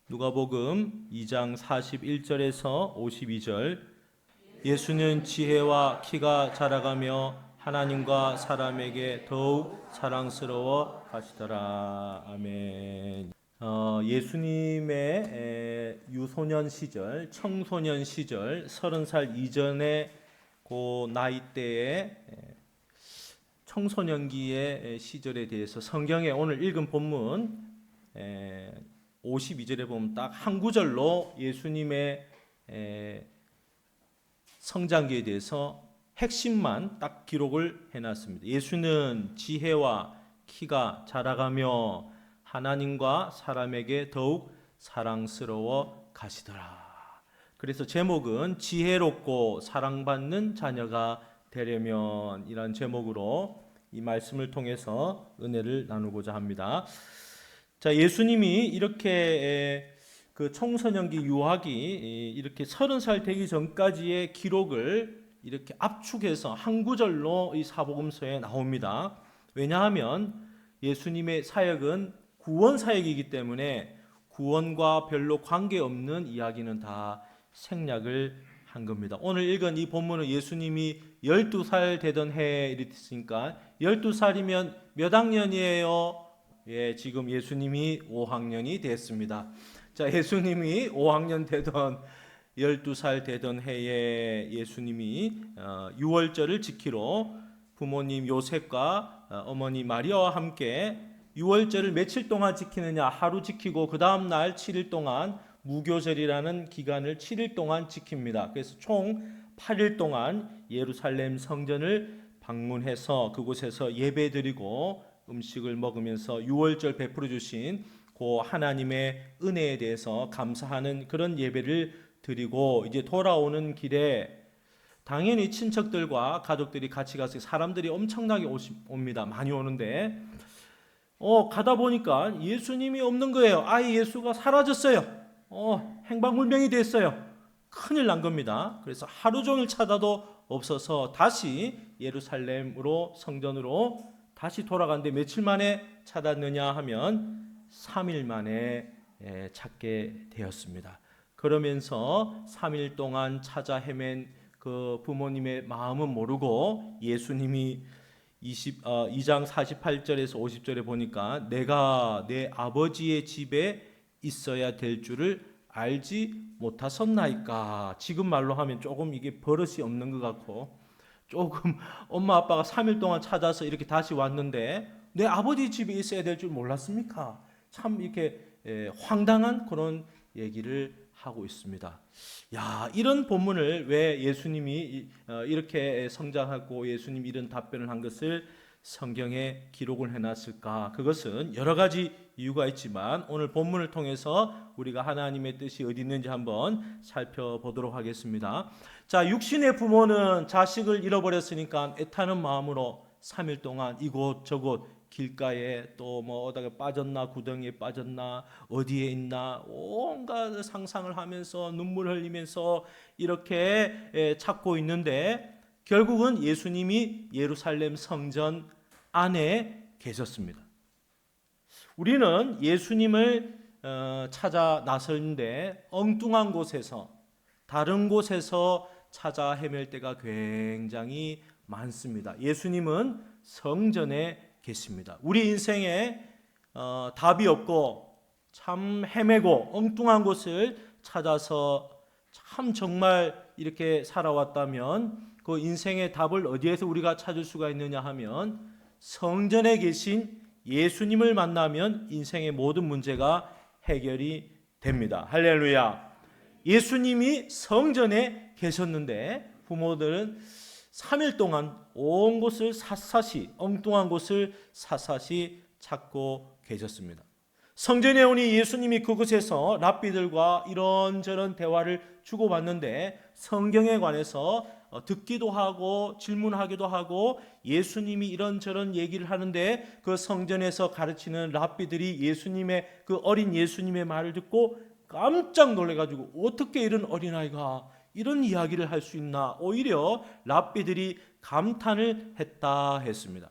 누가복음 2장 41절에서 52절. 예수는 지혜와 키가 자라가며 하나님과 사람에게 더욱 사랑스러워 가시더라. 아멘. 예수님의 유소년 시절, 청소년 시절, 30살 이전의 그 나이대의 청소년기의 시절에 대해서 성경에 오늘 읽은 본문 52절에 보면 딱 한 구절로 예수님의 성장기에 대해서 핵심만 딱 기록을 해놨습니다. 예수는 지혜와 키가 자라가며 하나님과 사람에게 더욱 사랑스러워 가시더라. 그래서 제목은 지혜롭고 사랑받는 자녀가 되려면 이란 제목으로 이 말씀을 통해서 은혜를 나누고자 합니다. 자, 예수님이 이렇게 그 청소년기 유학이 이렇게 30살 되기 전까지의 기록을 이렇게 압축해서 한 구절로 이 사복음서에 나옵니다. 왜냐하면 예수님의 사역은 구원 사역이기 때문에 구원과 별로 관계없는 이야기는 다 생략을 한 겁니다. 오늘 읽은 이 본문은 예수님이 12살 되던 해에 이랬으니까 12살이면 몇 학년이에요? 예, 지금 예수님이 5학년이 됐습니다. 자, 예수님이 5학년 되던 12살 되던 해에 예수님이 유월절을 지키러 부모님 요셉과 어머니 마리아와 함께 유월절을 며칠 동안 지키느냐? 하루 지키고 그 다음 날 7일 동안 무교절이라는 기간을 7일 동안 지킵니다. 그래서 총 8일 동안 예루살렘 성전을 방문해서 그곳에서 예배드리고 음식을 먹으면서 유월절 베풀어 주신 그 하나님의 은혜에 대해서 감사하는 그런 예배를 드리고 이제 돌아오는 길에 당연히 친척들과 가족들이 같이 가서 사람들이 엄청나게 옵니다. 많이 오는데 가다 보니까 예수님이 없는 거예요. 아예 예수가 사라졌어요. 행방불명이 됐어요. 큰일 난 겁니다. 그래서 하루 종일 찾아도 없어서 다시 예루살렘으로 성전으로 다시 돌아갔는데 며칠 만에 찾았느냐 하면 3일 만에 찾게 되었습니다. 그러면서 3일 동안 찾아 헤맨 그 부모님의 마음은 모르고 예수님이 2장 48절에서 50절에 보니까 내가 내 아버지의 집에 있어야 될 줄을 알지 못하셨나이까. 지금 말로 하면 조금 이게 버릇이 없는 것 같고 조금 엄마 아빠가 3일 동안 찾아서 이렇게 다시 왔는데 내 아버지 집에 있어야 될 줄 몰랐습니까? 참 이렇게 황당한 그런 얘기를 하고 있습니다. 야, 이런 본문을 왜 예수님이 이렇게 성장하고 예수님이 이런 답변을 한 것을 성경에 기록을 해놨을까? 그것은 여러 가지 이유가 있지만 오늘 본문을 통해서 우리가 하나님의 뜻이 어디 있는지 한번 살펴보도록 하겠습니다. 자, 육신의 부모는 자식을 잃어버렸으니까 애타는 마음으로 3일 동안 이곳 저곳 길가에 또 뭐 어디가 빠졌나 구덩이에 빠졌나 어디에 있나 온갖 상상을 하면서 눈물 흘리면서 이렇게 찾고 있는데 결국은 예수님이 예루살렘 성전 안에 계셨습니다. 우리는 예수님을 찾아 나서는데 엉뚱한 곳에서 다른 곳에서 찾아 헤맬 때가 굉장히 많습니다. 예수님은 성전에 계십니다. 우리 인생에 답이 없고 참 헤매고 엉뚱한 곳을 찾아서 참 정말 이렇게 살아왔다면 그 인생의 답을 어디에서 우리가 찾을 수가 있느냐 하면 성전에 계신 예수님을 만나면 인생의 모든 문제가 해결이 됩니다. 할렐루야. 예수님이 성전에 계셨는데 부모들은 3일 동안 온 곳을 샅샅이 엉뚱한 곳을 샅샅이 찾고 계셨습니다. 성전에 오니 예수님이 그곳에서 랍비들과 이런저런 대화를 주고받는데 성경에 관해서 듣기도 하고 질문하기도 하고 예수님이 이런저런 얘기를 하는데 그 성전에서 가르치는 랍비들이 예수님의 그 어린 예수님의 말을 듣고 깜짝 놀래가지고 어떻게 이런 어린아이가 이런 이야기를 할 수 있나 오히려 랍비들이 감탄을 했다 했습니다.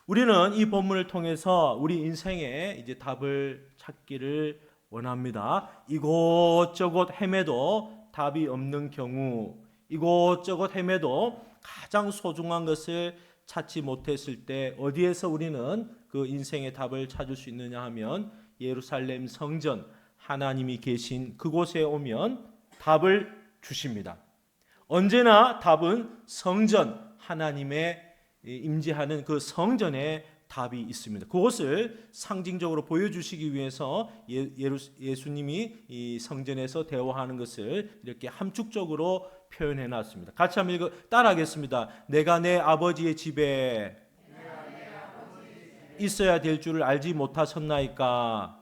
우리는 이 본문을 통해서 우리 인생의 이제 답을 찾기를 원합니다. 이곳저곳 헤매도 답이 없는 경우, 이곳저곳 헤매도 가장 소중한 것을 찾지 못했을 때 어디에서 우리는 그 인생의 답을 찾을 수 있느냐 하면 예루살렘 성전, 하나님이 계신 그곳에 오면 답을 주십니다. 언제나 답은 성전, 하나님의 임재하는 그 성전에 답이 있습니다. 그것을 상징적으로 보여주시기 위해서 예수님이 이 성전에서 대화하는 것을 이렇게 함축적으로 표현해 놨습니다. 같이 한번 따라하겠습니다. 내가 내 아버지의 집에 있어야 될 줄을 알지 못하셨나이까.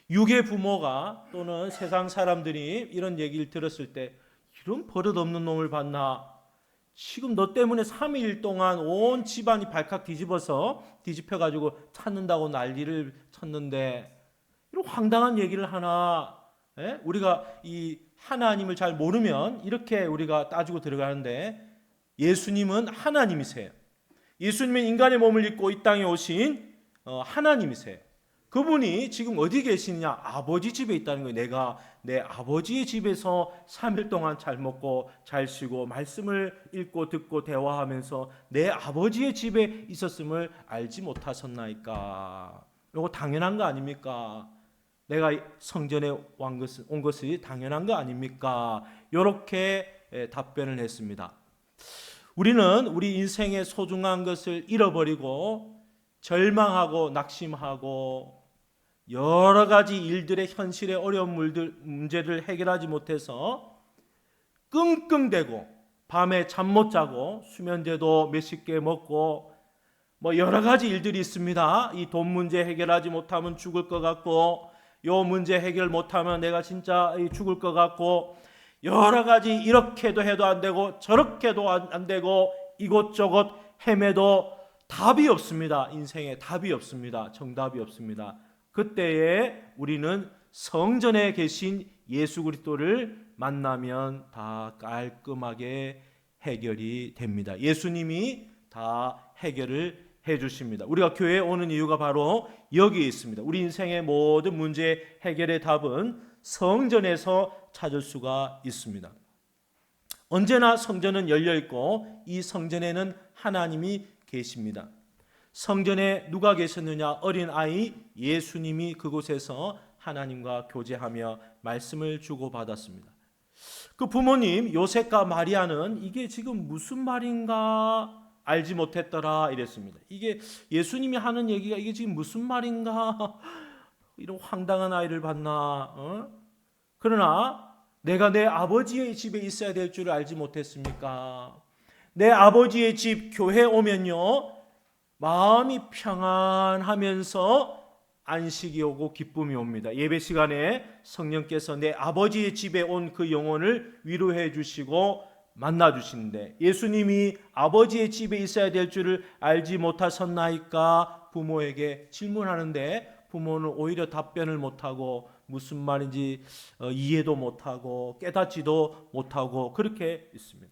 육의 부모가 또는 세상 사람들이 이런 얘기를 들었을 때 이런 버릇없는 놈을 봤나? 지금 너 때문에 3일 동안 온 집안이 발칵 뒤집혀가지고 찾는다고 난리를 쳤는데 이런 황당한 얘기를 하나? 예? 우리가 이 하나님을 잘 모르면 이렇게 우리가 따지고 들어가는데 예수님은 하나님이세요. 예수님은 인간의 몸을 입고 이 땅에 오신 하나님이세요. 그분이 지금 어디 계시느냐? 아버지 집에 있다는 거예요. 내가 내 아버지의 집에서 3일 동안 잘 먹고 잘 쉬고 말씀을 읽고 듣고 대화하면서 내 아버지의 집에 있었음을 알지 못하셨나이까? 이거 당연한 거 아닙니까? 내가 성전에 온 것이 당연한 거 아닙니까? 이렇게 답변을 했습니다. 우리는 우리 인생의 소중한 것을 잃어버리고 절망하고 낙심하고 여러 가지 일들의 현실의 어려운 문제를 해결하지 못해서 끙끙대고 밤에 잠 못 자고 수면제도 몇십 개 먹고 뭐 여러 가지 일들이 있습니다. 이 돈 문제 해결하지 못하면 죽을 것 같고 요 문제 해결 못하면 내가 진짜 죽을 것 같고 여러 가지 이렇게도 해도 안 되고 저렇게도 안 되고 이곳저곳 헤매도 답이 없습니다. 인생에 답이 없습니다. 정답이 없습니다. 그때에 우리는 성전에 계신 예수 그리스도를 만나면 다 깔끔하게 해결이 됩니다. 예수님이 다 해결을 해주십니다. 우리가 교회에 오는 이유가 바로 여기에 있습니다. 우리 인생의 모든 문제 해결의 답은 성전에서 찾을 수가 있습니다. 언제나 성전은 열려 있고 이 성전에는 하나님이 계십니다. 성전에 누가 계셨느냐? 어린 아이 예수님이 그곳에서 하나님과 교제하며 말씀을 주고받았습니다. 그 부모님 요셉과 마리아는 이게 지금 무슨 말인가 알지 못했더라 이랬습니다. 이게 예수님이 하는 얘기가 이게 지금 무슨 말인가? 이런 황당한 아이를 봤나? 그러나 내가 내 아버지의 집에 있어야 될 줄 알지 못했습니까? 내 아버지의 집 교회 오면요 마음이 평안하면서 안식이 오고 기쁨이 옵니다. 예배 시간에 성령께서 내 아버지의 집에 온 그 영혼을 위로해 주시고 만나 주시는데 예수님이 아버지의 집에 있어야 될 줄을 알지 못하셨나이까 부모에게 질문하는데 부모는 오히려 답변을 못하고 무슨 말인지 이해도 못하고 깨닫지도 못하고 그렇게 있습니다.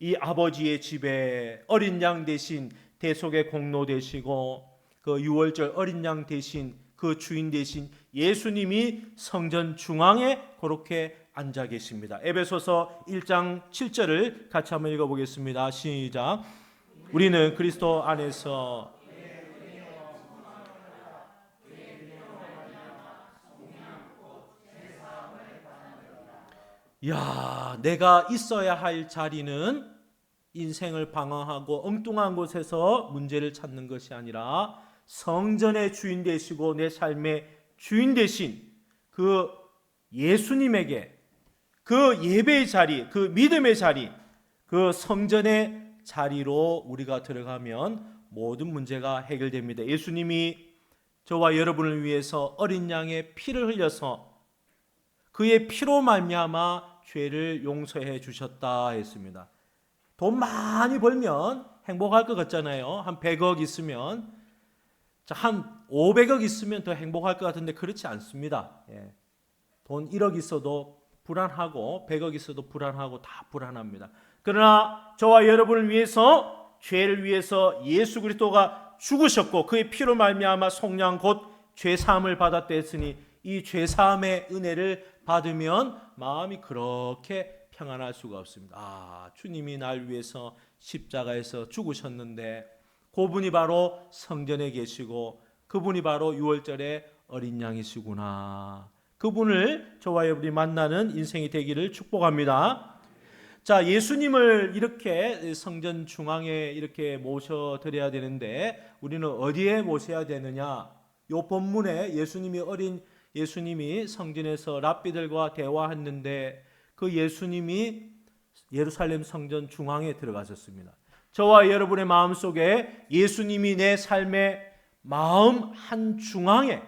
이 아버지의 집에 어린 양 대신 대속의 공로 되시고 그 유월절 어린 양 대신 그 주인 대신 예수님이 성전 중앙에 그렇게 앉아 계십니다. 에베소서 1장 7절을 같이 한번 읽어보겠습니다. 시작. 우리는 그리스도 안에서 내가 있어야 할 자리는 인생을 방황하고 엉뚱한 곳에서 문제를 찾는 것이 아니라 성전의 주인 되시고 내 삶의 주인 되신 그 예수님에게 그 예배의 자리, 그 믿음의 자리, 그 성전의 자리로 우리가 들어가면 모든 문제가 해결됩니다. 예수님이 저와 여러분을 위해서 어린 양의 피를 흘려서 그의 피로 말미암아 죄를 용서해 주셨다 했습니다. 돈 많이 벌면 행복할 것 같잖아요. 한 100억 있으면 한 500억 있으면 더 행복할 것 같은데 그렇지 않습니다. 돈 1억 있어도 불안하고 100억 있어도 불안하고 다 불안합니다. 그러나 저와 여러분을 위해서, 죄를 위해서 예수 그리스도가 죽으셨고 그의 피로 말미암아 속량 곧 죄사함을 받았다 했으니 이 죄사함의 은혜를 받으면 마음이 그렇게 평안할 수가 없습니다. 주님이 날 위해서 십자가에서 죽으셨는데 그분이 바로 성전에 계시고 그분이 바로 유월절의 어린 양이시구나. 그분을 저와 여러분이 만나는 인생이 되기를 축복합니다. 자, 예수님을 이렇게 성전 중앙에 이렇게 모셔드려야 되는데 우리는 어디에 모셔야 되느냐? 이 본문에 예수님이 성전에서 랍비들과 대화했는데 그 예수님이 예루살렘 성전 중앙에 들어가셨습니다. 저와 여러분의 마음속에 예수님이 내 삶의 마음 한중앙에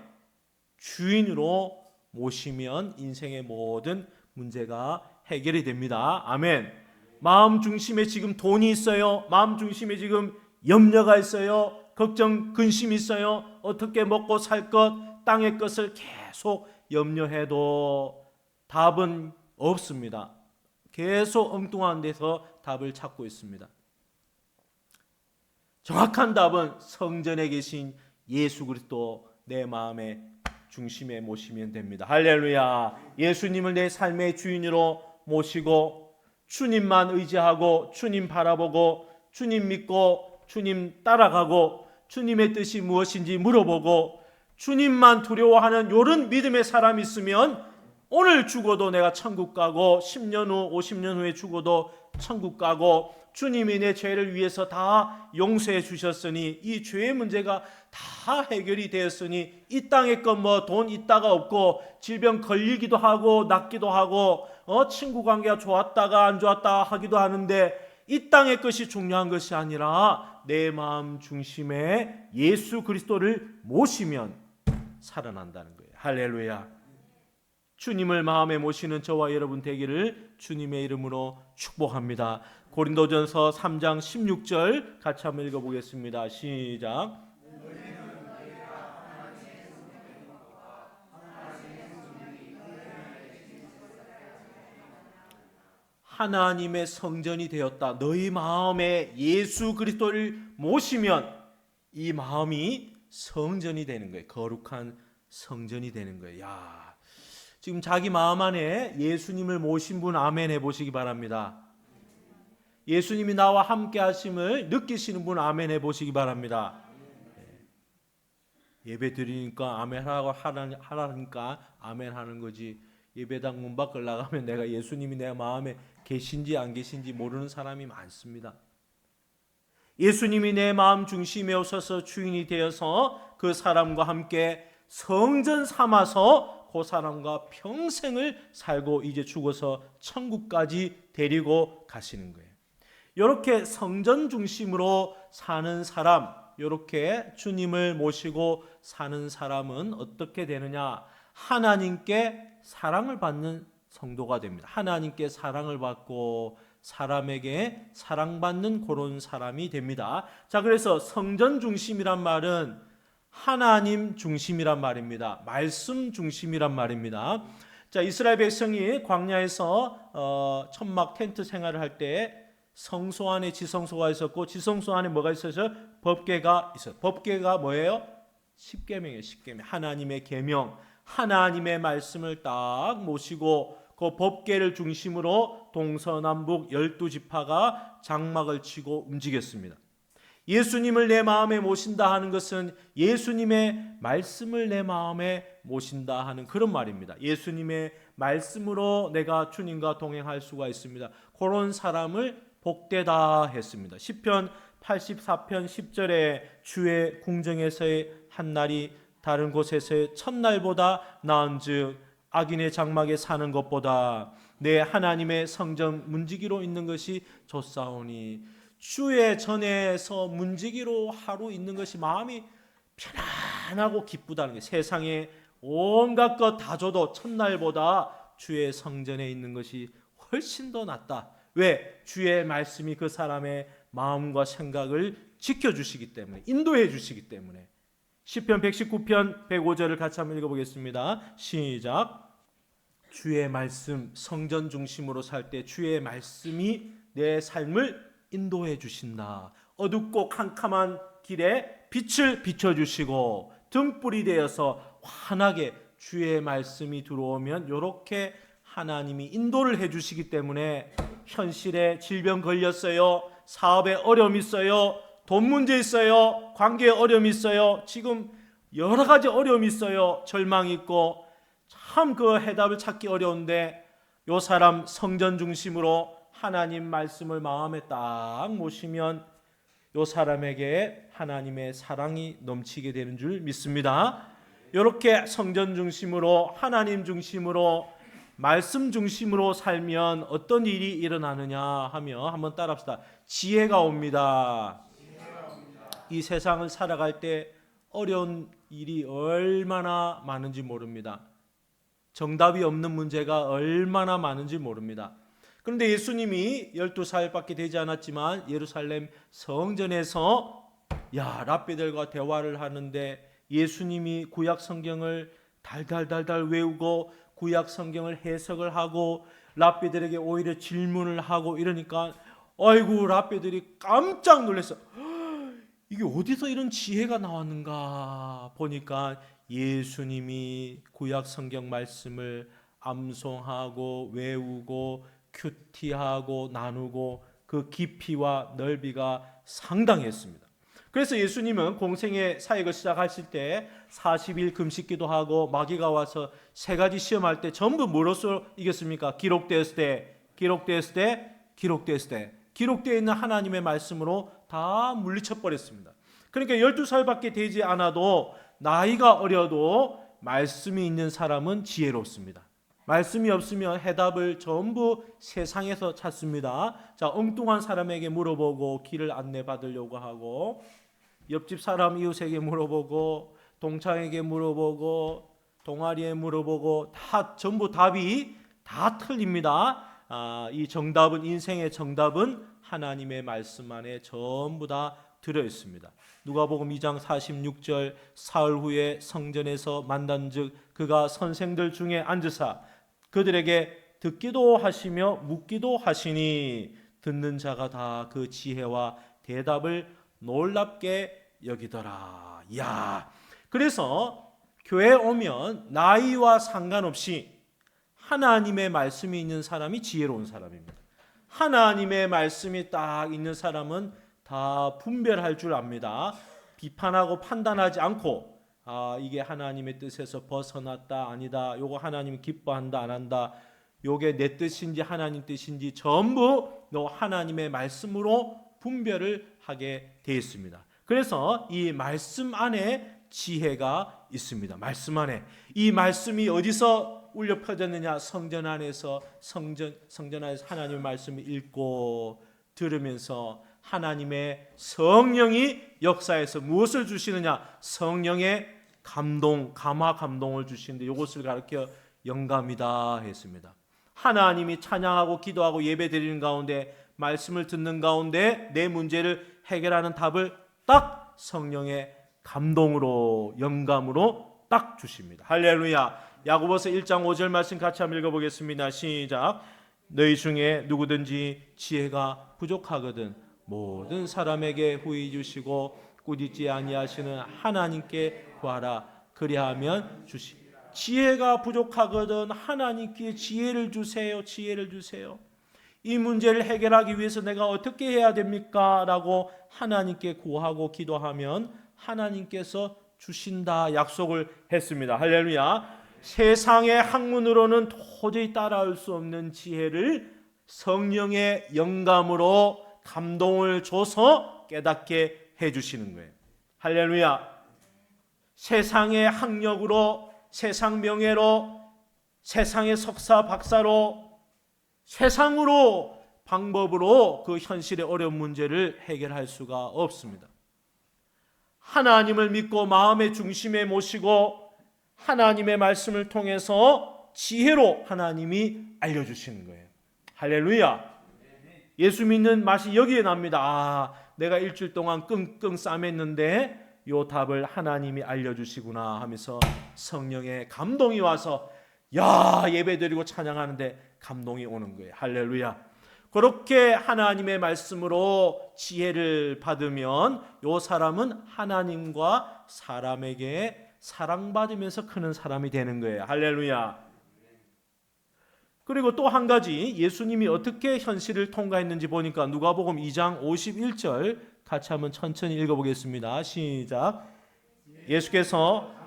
주인으로 모시면 인생의 모든 문제가 해결이 됩니다. 아멘. 마음 중심에 지금 돈이 있어요. 마음 중심에 지금 염려가 있어요. 걱정, 근심이 있어요. 어떻게 먹고 살 것, 땅의 것을 계속 염려해도 답은 없습니다. 계속 엉뚱한 데서 답을 찾고 있습니다. 정확한 답은 성전에 계신 예수 그리스도 내 마음의 중심에 모시면 됩니다. 할렐루야. 예수님을 내 삶의 주인으로 모시고 주님만 의지하고 주님 바라보고 주님 믿고 주님 따라가고 주님의 뜻이 무엇인지 물어보고 주님만 두려워하는 이런 믿음의 사람이 있으면 오늘 죽어도 내가 천국 가고 10년 후 50년 후에 죽어도 천국 가고 주님이 내 죄를 위해서 다 용서해 주셨으니 이 죄의 문제가 다 해결이 되었으니 이 땅의 것 뭐 돈 있다가 없고 질병 걸리기도 하고 낫기도 하고 친구 관계가 좋았다가 안 좋았다 하기도 하는데 이 땅의 것이 중요한 것이 아니라 내 마음 중심에 예수 그리스도를 모시면 살아난다는 거예요. 할렐루야. 주님을 마음에 모시는 저와 여러분 되기를 주님의 이름으로 축복합니다. 고린도전서 3장 16절 같이 한번 읽어보겠습니다. 시작. 하나님의 성전이 되었다. 너희 마음에 예수 그리스도를 모시면 이 마음이 성전이 되는 거예요. 거룩한 성전이 되는 거예요. 야, 지금 자기 마음 안에 예수님을 모신 분 아멘 해보시기 바랍니다. 예수님이 나와 함께 하심을 느끼시는 분 아멘 해보시기 바랍니다. 예배 드리니까 아멘 하라니까 아멘 하는 거지. 예배당 문 밖을 나가면 내가 예수님이 내 마음에 계신지 안 계신지 모르는 사람이 많습니다. 예수님이 내 마음 중심에 오셔서 주인이 되어서 그 사람과 함께 성전 삼아서 그 사람과 평생을 살고 이제 죽어서 천국까지 데리고 가시는 거예요. 이렇게 성전 중심으로 사는 사람, 이렇게 주님을 모시고 사는 사람은 어떻게 되느냐? 하나님께 사랑을 받는 성도가 됩니다. 하나님께 사랑을 받고 사람에게 사랑받는 그런 사람이 됩니다. 자, 그래서 성전 중심이란 말은 하나님 중심이란 말입니다. 말씀 중심이란 말입니다. 자, 이스라엘 백성이 광야에서 천막 텐트 생활을 할 때 성소 안에 지성소가 있었고 지성소 안에 뭐가 있어서 법궤가 있어요. 법궤가 뭐예요? 십계명이에요. 십계명. 하나님의 계명, 하나님의 말씀을 딱 모시고 그 법궤를 중심으로 동서남북 12지파가 장막을 치고 움직였습니다. 예수님을 내 마음에 모신다 하는 것은 예수님의 말씀을 내 마음에 모신다 하는 그런 말입니다. 예수님의 말씀으로 내가 주님과 동행할 수가 있습니다. 그런 사람을 복되다 했습니다. 시편 84편 10절에 주의 궁정에서의 한 날이 다른 곳에서의 첫날보다 나은즉 악인의 장막에 사는 것보다 내 하나님의 성전 문지기로 있는 것이 좋사오니 주의 전에서 문지기로 하루 있는 것이 마음이 편안하고 기쁘다는 게 세상에 온갖 것 다 줘도 첫날보다 주의 성전에 있는 것이 훨씬 더 낫다. 왜? 주의 말씀이 그 사람의 마음과 생각을 지켜주시기 때문에 인도해 주시기 때문에 시편 119편 105절을 같이 한번 읽어보겠습니다. 시작. 주의 말씀 성전 중심으로 살 때 주의 말씀이 내 삶을 인도해 주신다. 어둡고 캄캄한 길에 빛을 비춰주시고 등불이 되어서 환하게 주의 말씀이 들어오면 이렇게 하나님이 인도를 해주시기 때문에 현실에 질병 걸렸어요, 사업에 어려움이 있어요, 돈 문제 있어요, 관계에 어려움이 있어요, 지금 여러 가지 어려움이 있어요, 절망이 있고 참 그 해답을 찾기 어려운데 요 사람 성전 중심으로 하나님 말씀을 마음에 딱 모시면 요 사람에게 하나님의 사랑이 넘치게 되는 줄 믿습니다. 이렇게 성전 중심으로 하나님 중심으로 말씀 중심으로 살면 어떤 일이 일어나느냐 하면 한번 따라합시다. 지혜가 옵니다. 이 세상을 살아갈 때 어려운 일이 얼마나 많은지 모릅니다. 정답이 없는 문제가 얼마나 많은지 모릅니다. 그런데 예수님이 12살밖에 되지 않았지만 예루살렘 성전에서 랍비들과 대화를 하는데 예수님이 구약 성경을 달달달달 외우고 구약 성경을 해석을 하고 랍비들에게 오히려 질문을 하고 이러니까 아이고 랍비들이 깜짝 놀랐어요. 이게 어디서 이런 지혜가 나왔는가 보니까 예수님이 구약 성경 말씀을 암송하고 외우고 큐티하고 나누고 그 깊이와 넓이가 상당했습니다. 그래서 예수님은 공생의 사역을 시작하실 때 40일 금식기도 하고 마귀가 와서 세 가지 시험할 때 전부 뭐로써 이겼습니까? 기록되었을 때 기록되어 있는 하나님의 말씀으로 다 물리쳐 버렸습니다. 그러니까 12살밖에 되지 않아도 나이가 어려도 말씀이 있는 사람은 지혜롭습니다. 말씀이 없으면 해답을 전부 세상에서 찾습니다. 자, 엉뚱한 사람에게 물어보고 길을 안내받으려고 하고 옆집 사람 이웃에게 물어보고 동창에게 물어보고 동아리에 물어보고 다 전부 답이 다 틀립니다. 이 정답은 인생의 정답은 하나님의 말씀 안에 전부 다 들어 있습니다. 누가복음 2장 46절 사흘 후에 성전에서 만난즉 그가 선생들 중에 앉으사 그들에게 듣기도 하시며 묻기도 하시니 듣는 자가 다 그 지혜와 대답을 놀랍게 여기더라. 그래서 교회에 오면 나이와 상관없이 하나님의 말씀이 있는 사람이 지혜로운 사람입니다. 하나님의 말씀이 딱 있는 사람은 다 분별할 줄 압니다. 비판하고 판단하지 않고 이게 하나님의 뜻에서 벗어났다 아니다, 요거 하나님이 기뻐한다 안 한다, 요게 내 뜻인지 하나님 뜻인지 전부 하나님의 말씀으로 분별을 하게 되어 있습니다. 그래서 이 말씀 안에 지혜가 있습니다. 말씀 안에. 이 말씀이 어디서 울려 퍼졌느냐? 성전 안에서 하나님의 말씀을 읽고 들으면서 하나님의 성령이 역사에서 무엇을 주시느냐? 성령의 감동, 감화 감동을 주시는데 이것을 가르쳐 영감이다 했습니다. 하나님이 찬양하고 기도하고 예배드리는 가운데 말씀을 듣는 가운데 내 문제를 해결하는 답을 딱 성령의 감동으로 영감으로 딱 주십니다. 할렐루야. 야고보서 1장 5절 말씀 같이 한번 읽어보겠습니다. 시작. 너희 중에 누구든지 지혜가 부족하거든 모든 사람에게 후히 주시고 꾸짖지 아니하시는 하나님께 구하라. 그리하면 주시. 지혜가 부족하거든 하나님께 지혜를 주세요. 지혜를 주세요. 이 문제를 해결하기 위해서 내가 어떻게 해야 됩니까? 라고 하나님께 구하고 기도하면 하나님께서 주신다 약속을 했습니다. 할렐루야. 세상의 학문으로는 도저히 따라올 수 없는 지혜를 성령의 영감으로 감동을 줘서 깨닫게 해주시는 거예요. 할렐루야. 세상의 학력으로, 세상 명예로, 세상의 석사 박사로, 세상으로 방법으로 그 현실의 어려운 문제를 해결할 수가 없습니다. 하나님을 믿고 마음의 중심에 모시고 하나님의 말씀을 통해서 지혜로 하나님이 알려주시는 거예요. 할렐루야. 예수 믿는 맛이 여기에 납니다. 내가 일주일 동안 끙끙 싸맸는데 이 답을 하나님이 알려주시구나 하면서 성령의 감동이 와서 예배드리고 찬양하는데 감동이 오는 거예요. 할렐루야. 그렇게 하나님의 말씀으로 지혜를 받으면 요 사람은 하나님과 사람에게 사랑받으면서 크는 사람이 되는 거예요. 할렐루야. 그리고 또 한 가지 예수님이 어떻게 현실을 통과했는지 보니까 누가복음 2장 51절 같이 한번 천천히 읽어보겠습니다. 시작. 예수께서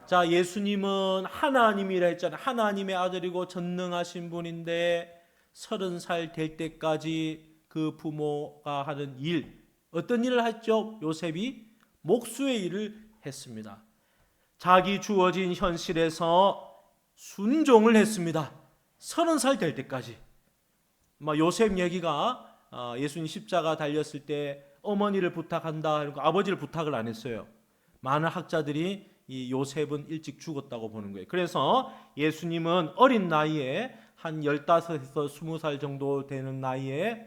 자, 예수님은 하나님이라 했잖아요. 하나님의 아들이고 전능하신 분인데 30살 될 때까지 그 부모가 하는 일, 어떤 일을 했죠? 요셉이 목수의 일을 했습니다. 자기 주어진 현실에서 순종을 했습니다. 30살 될 때까지. 요셉 얘기가 예수님 십자가 달렸을 때 어머니를 부탁한다, 그리고 아버지를 부탁을 안 했어요. 많은 학자들이 이 요셉은 일찍 죽었다고 보는 거예요. 그래서 예수님은 어린 나이에 한 15에서 20살 정도 되는 나이에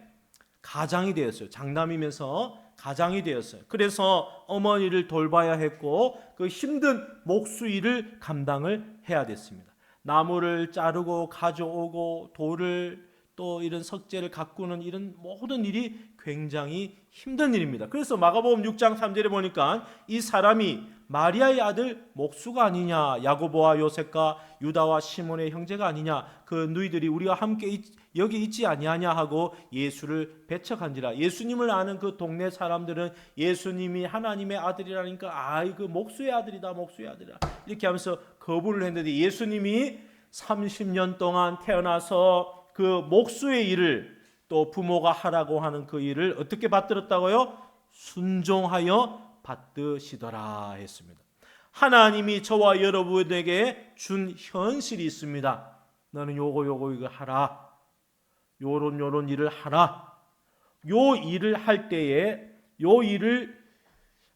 가장이 되었어요. 장남이면서 가장이 되었어요. 그래서 어머니를 돌봐야 했고 그 힘든 목수 일을 감당을 해야 됐습니다. 나무를 자르고 가져오고 돌을 또 이런 석재를 가꾸는 이런 모든 일이 굉장히 힘든 일입니다. 그래서 마가복음 6장 3절에 보니까 이 사람이 마리아의 아들 목수가 아니냐, 야고보와 요셉과 유다와 시몬의 형제가 아니냐, 그 너희들이 우리와 함께 여기 있지 아니하냐 하고 예수를 배척한지라. 예수님을 아는 그 동네 사람들은 예수님이 하나님의 아들이라니까 그 목수의 아들이다, 목수의 아들이다 이렇게 하면서 거부를 했는데 예수님이 30년 동안 태어나서 그 목수의 일을 또 부모가 하라고 하는 그 일을 어떻게 받들었다고요? 순종하여 받드시더라 했습니다. 하나님이 저와 여러분에게 준 현실이 있습니다. 너는 요거 이거 하라. 요런 일을 하라. 요 일을 할 때에 요 일을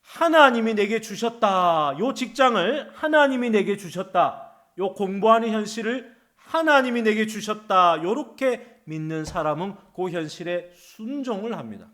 하나님이 내게 주셨다. 요 직장을 하나님이 내게 주셨다. 요 공부하는 현실을 하나님이 내게 주셨다. 요렇게 믿는 사람은 그 현실에 순종을 합니다.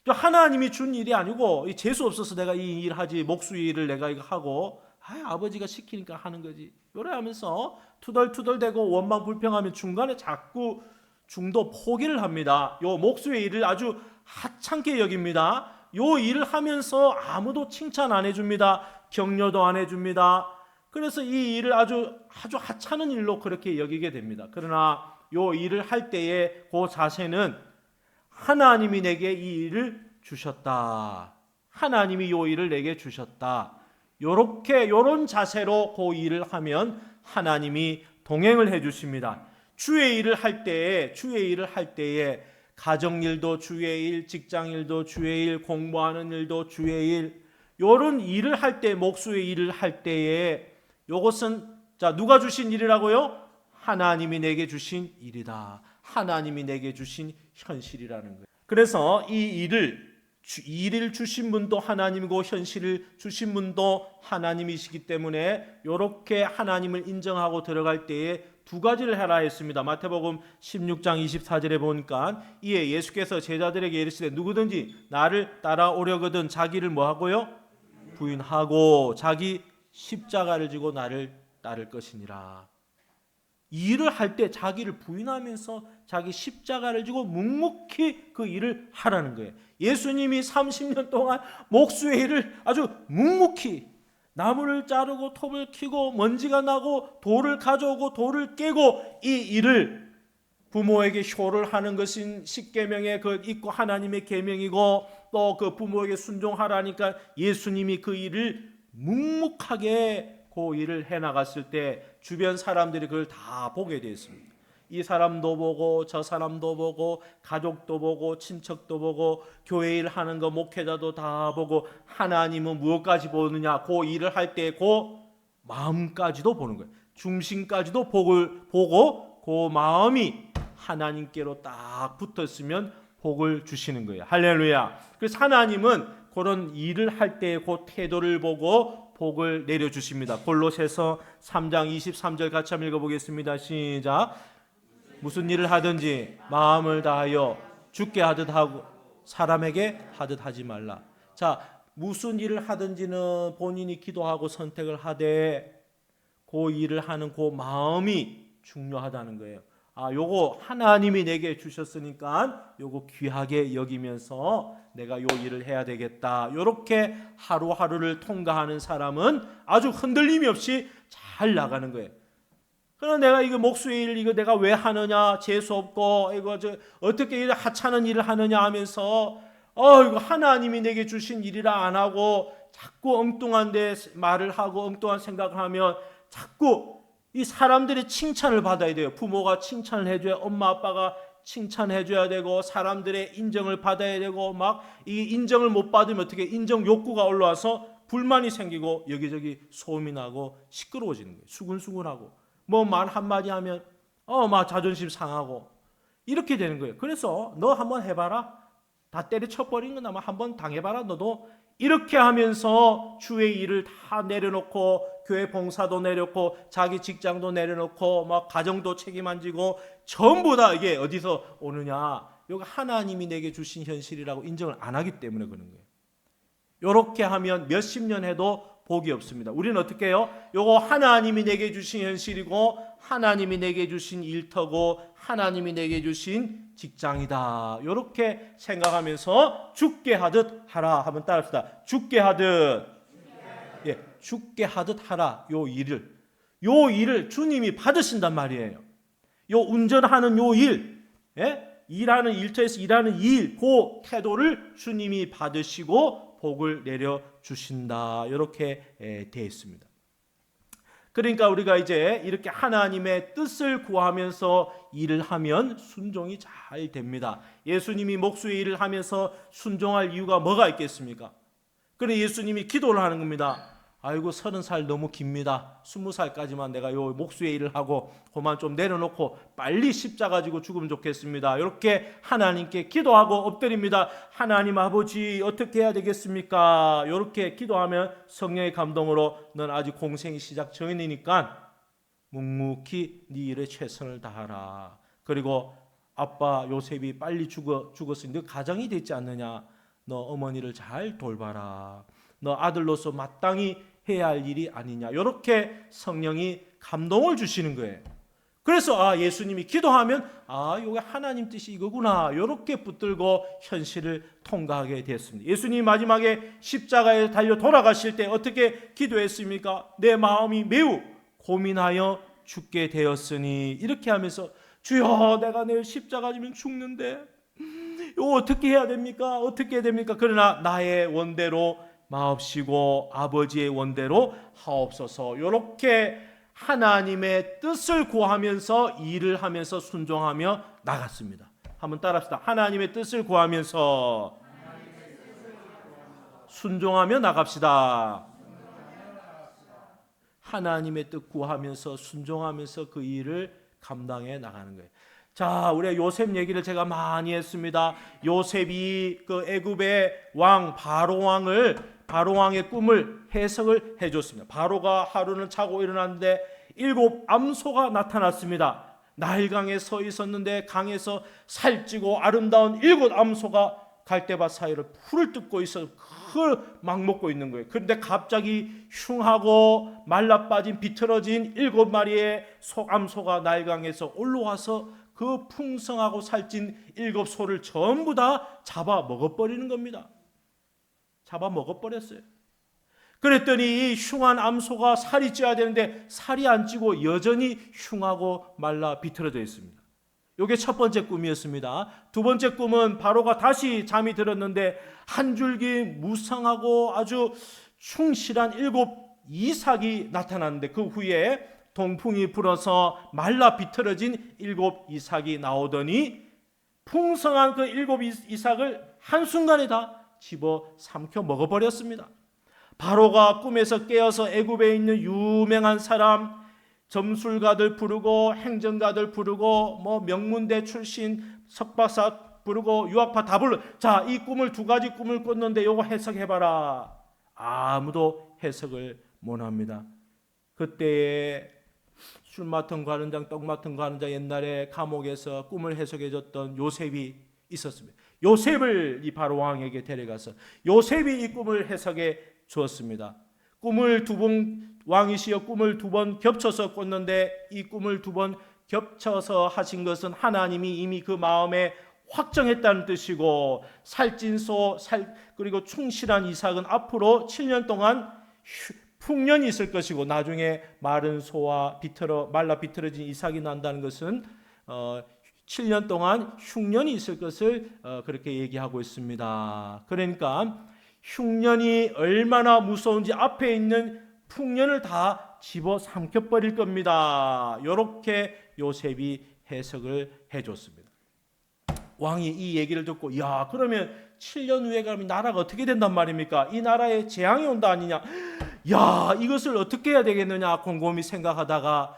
하나님이 준 일이 아니고 재수 없어서 내가 이 일 하지, 목수 일을 내가 이거 하고 아버지가 시키니까 하는 거지 요래 하면서 투덜투덜대고 원망 불평하면 중간에 자꾸 중도 포기를 합니다. 요 목수의 일을 아주 하찮게 여깁니다. 요 일을 하면서 아무도 칭찬 안 해줍니다. 격려도 안 해줍니다. 그래서 이 일을 아주 하찮은 일로 그렇게 여기게 됩니다. 그러나 요 일을 할 때의 그 자세는 하나님이 내게 이 일을 주셨다. 하나님이 요 일을 내게 주셨다. 요런 자세로 그 일을 하면 하나님이 동행을 해 주십니다. 주의 일을 할 때에 가정일도 주의 일, 직장일도 주의 일, 공부하는 일도 주의 일, 요런 일을 할 때, 목수의 일을 할 때에 요것은 누가 주신 일이라고요? 하나님이 내게 주신 일이다. 하나님이 내게 주신 현실이라는 거예요. 그래서 이 일을 주신 분도 하나님이고 현실을 주신 분도 하나님이시기 때문에 이렇게 하나님을 인정하고 들어갈 때에 두 가지를 하라 했습니다. 마태복음 16장 24절에 보니까 이에 예수께서 제자들에게 이르시되 누구든지 나를 따라오려거든 자기를 뭐하고요? 부인하고 자기 십자가를 지고 나를 따를 것이니라. 일을 할 때 자기를 부인하면서 자기 십자가를 지고 묵묵히 그 일을 하라는 거예요. 예수님이 30년 동안 목수의 일을 아주 묵묵히 나무를 자르고 톱을 키고 먼지가 나고 돌을 가져오고 돌을 깨고 이 일을 부모에게 효를 하는 것인 십계명의 그 있고 하나님의 계명이고 또 그 부모에게 순종하라니까 예수님이 그 일을 묵묵하게 그 일을 해나갔을 때 주변 사람들이 그걸 다 보게 되었습니다. 이 사람도 보고 저 사람도 보고 가족도 보고 친척도 보고 교회 일 하는 거 목회자도 다 보고 하나님은 무엇까지 보느냐? 그 일을 할 때 그 마음까지도 보는 거예요. 중심까지도 보고 그 마음이 하나님께로 딱 붙었으면 복을 주시는 거예요. 할렐루야. 그래서 하나님은 그런 일을 할 때 그 태도를 보고 복을 내려주십니다. 골로새서 3장 23절 같이 한번 읽어보겠습니다. 시작. 무슨 일을 하든지 마음을 다하여 주께 하듯 하고 사람에게 하듯 하지 말라. 자, 무슨 일을 하든지는 본인이 기도하고 선택을 하되 그 일을 하는 그 마음이 중요하다는 거예요. 요거 하나님이 내게 주셨으니까 요거 귀하게 여기면서 내가 요 일을 해야 되겠다. 요렇게 하루하루를 통과하는 사람은 아주 흔들림이 없이 잘 나가는 거예요. 그러나 내가 이거 목수의 일 이거 내가 왜 하느냐, 재수 없고 이거 어떻게 이런 하찮은 일을 하느냐 하면서 이거 하나님이 내게 주신 일이라 안 하고 자꾸 엉뚱한 데 말을 하고 엉뚱한 생각을 하면 자꾸 이 사람들의 칭찬을 받아야 돼요. 부모가 칭찬을 해줘야, 엄마 아빠가 칭찬해줘야 되고, 사람들의 인정을 받아야 되고, 막 이 인정을 못 받으면 어떻게 인정 욕구가 올라와서 불만이 생기고 여기저기 소음이 나고 시끄러워지는 거예요. 수근수근하고 뭐 말 한마디 하면 막 자존심 상하고 이렇게 되는 거예요. 그래서 너 한번 해봐라. 다 때려쳐버린 건 아마 한번 당해봐라. 너도 이렇게 하면서 주의 일을 다 내려놓고 교회 봉사도 내려놓고 자기 직장도 내려놓고 막 가정도 책임 안 지고 전부 다 이게 어디서 오느냐, 이거 하나님이 내게 주신 현실이라고 인정을 안 하기 때문에 그런 거예요. 이렇게 하면 몇십 년 해도 복이 없습니다. 우리는 어떻게 해요? 요거 하나님이 내게 주신 현실이고 하나님이 내게 주신 일터고 하나님이 내게 주신 직장이다. 이렇게 생각하면서 죽게 하듯 하라. 한번 따라합시다. 죽게 하듯. 예, 죽게 하듯 하라. 요 일을 주님이 받으신단 말이에요. 요 운전하는 요 일, 예? 일하는 일터에서 일하는 일, 그 태도를 주님이 받으시고 복을 내려 주신다. 이렇게 되어 있습니다. 그러니까 우리가 이제 이렇게 하나님의 뜻을 구하면서 일을 하면 순종이 잘 됩니다. 예수님이 목수의 일을 하면서 순종할 이유가 뭐가 있겠습니까? 그래 예수님이 기도를 하는 겁니다. 아이고 30살 너무 깁니다. 20살까지만 내가 요 목수의 일을 하고 그만 좀 내려놓고 빨리 십자가 지고 죽으면 좋겠습니다. 이렇게 하나님께 기도하고 엎드립니다. 하나님 아버지 어떻게 해야 되겠습니까? 이렇게 기도하면 성령의 감동으로 넌 아직 공생이 시작 전이니까 묵묵히 네 일에 최선을 다하라. 그리고 아빠 요셉이 빨리 죽었으니 너 가정이 되지 않느냐? 너 어머니를 잘 돌봐라. 너 아들로서 마땅히 해야 할 일이 아니냐. 이렇게 성령이 감동을 주시는 거예요. 그래서 예수님이 기도하면 이게 하나님 뜻이 이거구나. 이렇게 붙들고 현실을 통과하게 됐습니다. 예수님이 마지막에 십자가에 달려 돌아가실 때 어떻게 기도했습니까? 내 마음이 매우 고민하여 죽게 되었으니 이렇게 하면서 주여 내가 내일 십자가 지면 죽는데 이거 어떻게 해야 됩니까? 어떻게 해야 됩니까? 그러나 나의 원대로 마옵시고 아버지의 원대로 하옵소서. 이렇게 하나님의 뜻을 구하면서 일을 하면서 순종하며 나갔습니다. 한번 따라합시다. 하나님의 뜻을 구하면서 순종하며 나갑시다. 하나님의 뜻 구하면서 순종하면서 그 일을 감당해 나가는 거예요. 자, 우리 요셉 얘기를 제가 많이 했습니다. 요셉이 그 애굽의 왕 바로 왕의 꿈을 해석을 해줬습니다. 바로가 하루는 자고 일어났는데 7 암소가 나타났습니다. 나일강에 서 있었는데 강에서 살찌고 아름다운 7 암소가 갈대밭 사이를 풀을 뜯고 있어 그걸 막 먹고 있는 거예요. 그런데 갑자기 흉하고 말라빠진 비틀어진 7마리의 암소가 나일강에서 올라와서 그 풍성하고 살찐 7 소를 전부 다 잡아 먹어버리는 겁니다. 잡아 먹어버렸어요. 그랬더니 이 흉한 암소가 살이 쪄야 되는데 살이 안 찌고 여전히 흉하고 말라 비틀어져 있습니다. 이게 첫 번째 꿈이었습니다. 두 번째 꿈은 바로가 다시 잠이 들었는데 한 줄기 무성하고 아주 충실한 7 이삭이 나타났는데 그 후에 동풍이 불어서 말라 비틀어진 7 이삭이 나오더니 풍성한 그 7 이삭을 한순간에 다 집어 삼켜 먹어버렸습니다. 바로가 꿈에서 깨어서 애굽에 있는 유명한 사람, 점술가들 부르고 행정가들 부르고 뭐 명문대 출신 석박사 부르고 유학파 다 불러. 자, 이 꿈을 2가지 꿈을 꿨는데 요거 해석해봐라. 아무도 해석을 못합니다. 그때에 술 맡은 관원장, 떡 맡은 관원장, 옛날에 감옥에서 꿈을 해석해줬던 요셉이 있었습니다. 요셉을 이 바로 왕에게 데려가서 요셉이 이 꿈을 해석해 주었습니다. 꿈을 두 번, 왕이시여 꿈을 두 번 겹쳐서 꿨는데 이 꿈을 두 번 겹쳐서 하신 것은 하나님이 이미 그 마음에 확정했다는 뜻이고, 살찐소 그리고 충실한 이삭은 앞으로 7년 동안 풍년이 있을 것이고, 나중에 마른 소와 말라 비틀어진 이삭이 난다는 것은 7년 동안 흉년이 있을 것을 그렇게 얘기하고 있습니다. 그러니까 흉년이 얼마나 무서운지 앞에 있는 풍년을 다 집어삼켜버릴 겁니다. 이렇게 요셉이 해석을 해줬습니다. 왕이 이 얘기를 듣고, 야, 그러면 7년 후에 가면 나라가 어떻게 된단 말입니까? 이 나라에 재앙이 온다 아니냐? 야, 이것을 어떻게 해야 되겠느냐 곰곰이 생각하다가,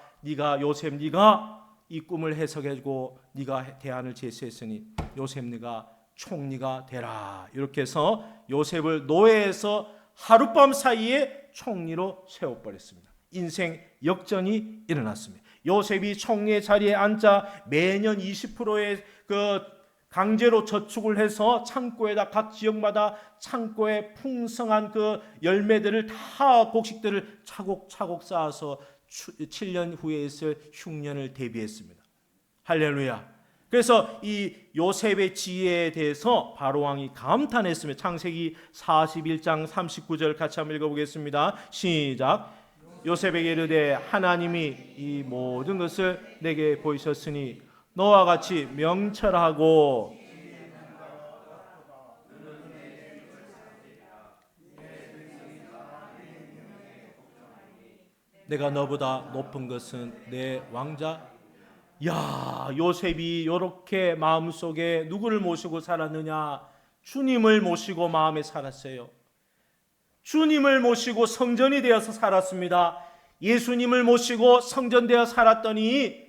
요셉 네가 이 꿈을 해석해주고 네가 대안을 제시했으니 요셉 네가 총리가 되라. 이렇게 해서 요셉을 노예에서 하룻밤 사이에 총리로 세워버렸습니다. 인생 역전이 일어났습니다. 요셉이 총리의 자리에 앉아 매년 20%의 강제로 저축을 해서 창고에다, 각 지역마다 창고에 풍성한 열매들을 다, 곡식들을 차곡차곡 쌓아서 7년 후에 있을 흉년을 대비했습니다. 할렐루야. 그래서 이 요셉의 지혜에 대해서 바로왕이 감탄했습니다. 창세기 41장 39절 같이 한번 읽어보겠습니다. 시작. 요셉에게 이르되 하나님이 이 모든 것을 내게 보이셨으니 너와 같이 명철하고 내가 너보다 높은 것은 내 왕자. 야, 요셉이 이렇게 마음속에 누구를 모시고 살았느냐? 주님을 모시고 마음에 살았어요. 주님을 모시고 성전이 되어서 살았습니다. 예수님을 모시고 성전되어 살았더니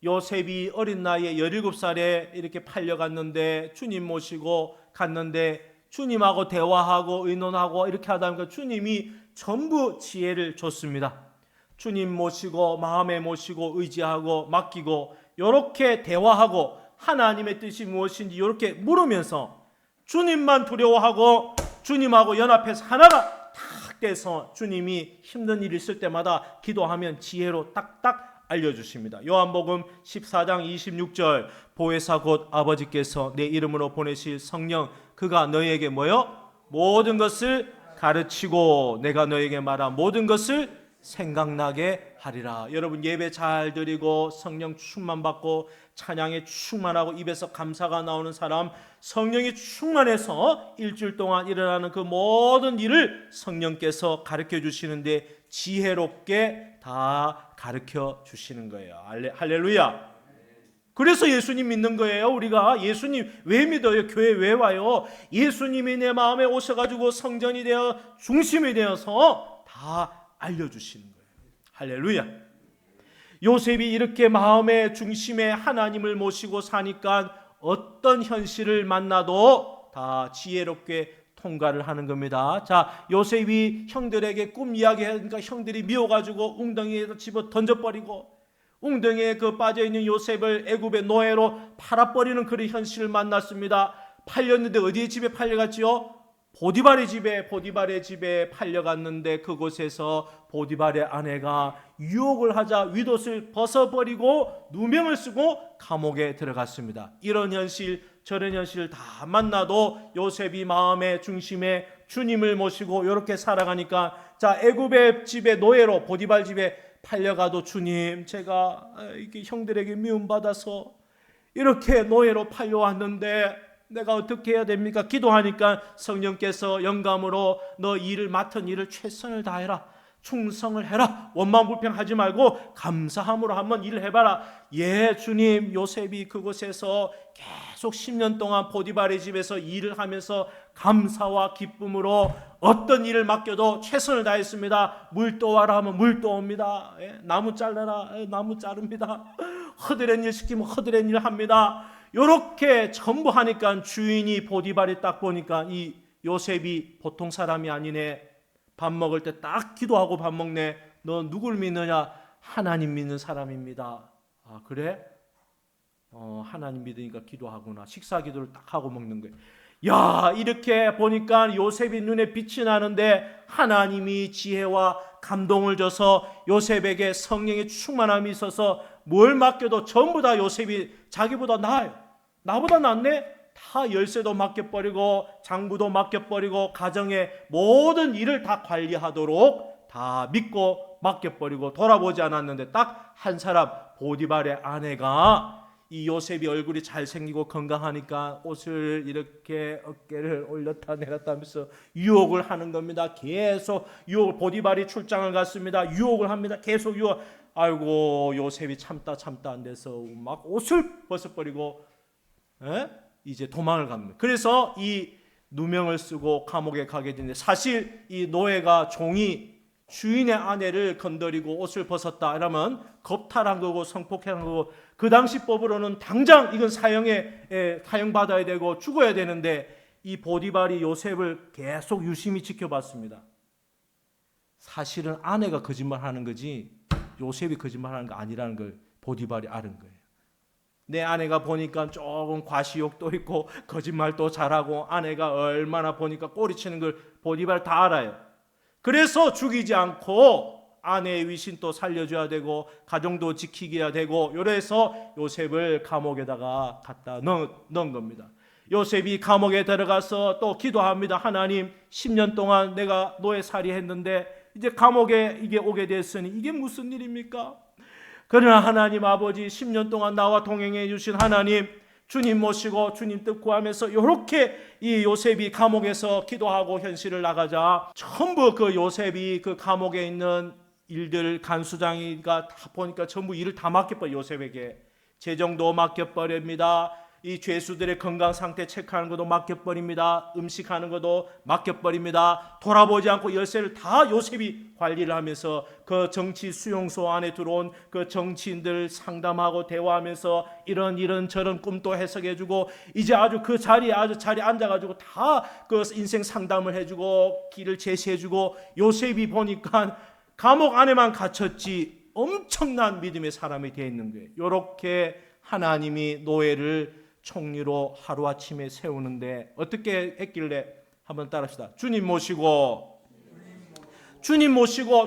요셉이 어린 나이에 17살에 이렇게 팔려갔는데, 주님 모시고 갔는데 주님하고 대화하고 의논하고 이렇게 하다 보니까 주님이 전부 지혜를 줬습니다. 주님 모시고 마음에 모시고 의지하고 맡기고 이렇게 대화하고 하나님의 뜻이 무엇인지 이렇게 물으면서 주님만 두려워하고 주님하고 연합해서 하나가 딱 돼서 주님이 힘든 일이 있을 때마다 기도하면 지혜로 딱딱 알려주십니다. 요한복음 14장 26절 보혜사 곧 아버지께서 내 이름으로 보내실 성령 그가 너희에게 뭐요? 모든 것을 가르치고 내가 너희에게 말한 모든 것을 생각나게 하리라. 여러분 예배 잘 드리고 성령 충만 받고 찬양에 충만하고 입에서 감사가 나오는 사람, 성령이 충만해서 일주일 동안 일어나는 그 모든 일을 성령께서 가르쳐 주시는데 지혜롭게 다 가르쳐 주시는 거예요. 할렐루야. 그래서 예수님 믿는 거예요. 우리가 예수님 왜 믿어요? 교회 왜 와요? 예수님이 내 마음에 오셔가지고 성전이 되어 중심이 되어서 다 알려주시는 거예요. 할렐루야. 요셉이 이렇게 마음의 중심에 하나님을 모시고 사니까 어떤 현실을 만나도 다 지혜롭게 통과를 하는 겁니다. 자, 요셉이 형들에게 꿈 이야기하니까 형들이 미워가지고 웅덩이에다 집어 던져버리고, 웅덩이에 빠져있는 요셉을 애굽의 노예로 팔아버리는 그런 현실을 만났습니다. 팔렸는데 어디에 집에 팔려갔지요? 보디발의 집에 팔려갔는데 그곳에서 보디발의 아내가 유혹을 하자 윗옷을 벗어버리고 누명을 쓰고 감옥에 들어갔습니다. 이런 현실 저런 현실 다 만나도 요셉이 마음의 중심에 주님을 모시고 이렇게 살아가니까, 자, 애굽의 집에 노예로 보디발 집에 팔려가도 주님, 제가 이렇게 형들에게 미움받아서 이렇게 노예로 팔려왔는데 내가 어떻게 해야 됩니까? 기도하니까 성령께서 영감으로 너 일을 맡은 일을 최선을 다해라, 충성을 해라, 원망불평하지 말고 감사함으로 한번 일을 해봐라. 예, 주님. 요셉이 그곳에서 계속 10년 동안 보디발의 집에서 일을 하면서 감사와 기쁨으로 어떤 일을 맡겨도 최선을 다했습니다. 물 떠와라 하면 물 떠옵니다. 나무 잘라라, 나무 자릅니다. 허드렛 일 시키면 허드렛 일 합니다. 이렇게 전부 하니까 주인이 보디발이 딱 보니까 이 요셉이 보통 사람이 아니네. 밥 먹을 때 딱 기도하고 밥 먹네. 너 누굴 믿느냐? 하나님 믿는 사람입니다. 아, 그래? 하나님 믿으니까 기도하구나. 식사 기도를 딱 하고 먹는 거예요. 야, 이렇게 보니까 요셉이 눈에 빛이 나는데 하나님이 지혜와 감동을 줘서 요셉에게 성령의 충만함이 있어서 뭘 맡겨도 전부 다 요셉이 자기보다 나아요. 나보다 낫네? 다 열쇠도 맡겨버리고 장부도 맡겨버리고 가정의 모든 일을 다 관리하도록 다 믿고 맡겨버리고 돌아보지 않았는데 딱 한 사람, 보디발의 아내가 이 요셉이 얼굴이 잘생기고 건강하니까 옷을 이렇게 어깨를 올렸다 내렸다 하면서 유혹을 하는 겁니다. 계속 유혹을, 보디발이 출장을 갔습니다. 유혹을 합니다. 계속 유혹. 아이고, 요셉이 참다 안 돼서 막 옷을 벗어버리고 이제 도망을 갑니다. 그래서 이 누명을 쓰고 감옥에 가게 되는데, 사실 이 노예가 종이 주인의 아내를 건드리고 옷을 벗었다 이러면 겁탈한 거고 성폭행한 거고, 그 당시 법으로는 당장 이건 사형받아야 되고 죽어야 되는데, 이 보디발이 요셉을 계속 유심히 지켜봤습니다. 사실은 아내가 거짓말하는 거지 요셉이 거짓말하는 거 아니라는 걸 보디발이 아는 거예요. 내 아내가 보니까 조금 과시욕도 있고 거짓말도 잘하고 아내가 얼마나 보니까 꼬리치는 걸 보디발 다 알아요. 그래서 죽이지 않고 아내의 위신도 살려줘야 되고 가정도 지키게 되고, 이래서 요셉을 감옥에다가 갖다 넣은 겁니다. 요셉이 감옥에 들어가서 또 기도합니다. 하나님, 10년 동안 내가 노예살이 했는데 이제 감옥에 이게 오게 됐으니 이게 무슨 일입니까? 그러나 하나님 아버지, 10년 동안 나와 동행해 주신 하나님, 주님 모시고 주님 뜻 구하면서 이렇게 이 요셉이 감옥에서 기도하고 현실을 나가자 전부 그 요셉이 그 감옥에 있는 일들, 간수장이가 다 보니까 전부 일을 다 맡겨버려. 요셉에게 재정도 맡겨버립니다. 이 죄수들의 건강 상태 체크하는 것도 맡겨버립니다. 음식하는 것도 맡겨버립니다. 돌아보지 않고 열쇠를 다 요셉이 관리를 하면서 그 정치 수용소 안에 들어온 그 정치인들 상담하고 대화하면서 이런 저런 꿈도 해석해주고, 이제 아주 그 자리에 앉아가지고 다 그 인생 상담을 해주고 길을 제시해주고, 요셉이 보니까 감옥 안에만 갇혔지 엄청난 믿음의 사람이 되어 있는 거예요. 이렇게 하나님이 노예를 총리로 하루아침에 세우는데 어떻게 했길래 한번 따라합시다. 주님 모시고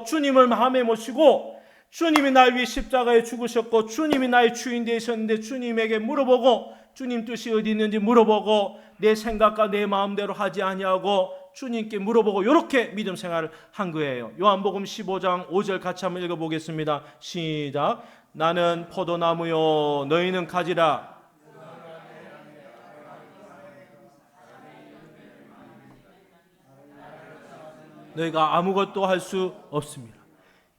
주님을 마음에 모시고, 주님이 날 위해 십자가에 죽으셨고 주님이 나의 주인 되셨는데 주님에게 물어보고, 주님 뜻이 어디 있는지 물어보고, 내 생각과 내 마음대로 하지 아니하고 주님께 물어보고, 이렇게 믿음 생활을 한 거예요. 요한복음 15장 5절 같이 한번 읽어보겠습니다. 시작. 나는 포도나무요 너희는 가지라. 너희가 아무것도 할 수 없습니다.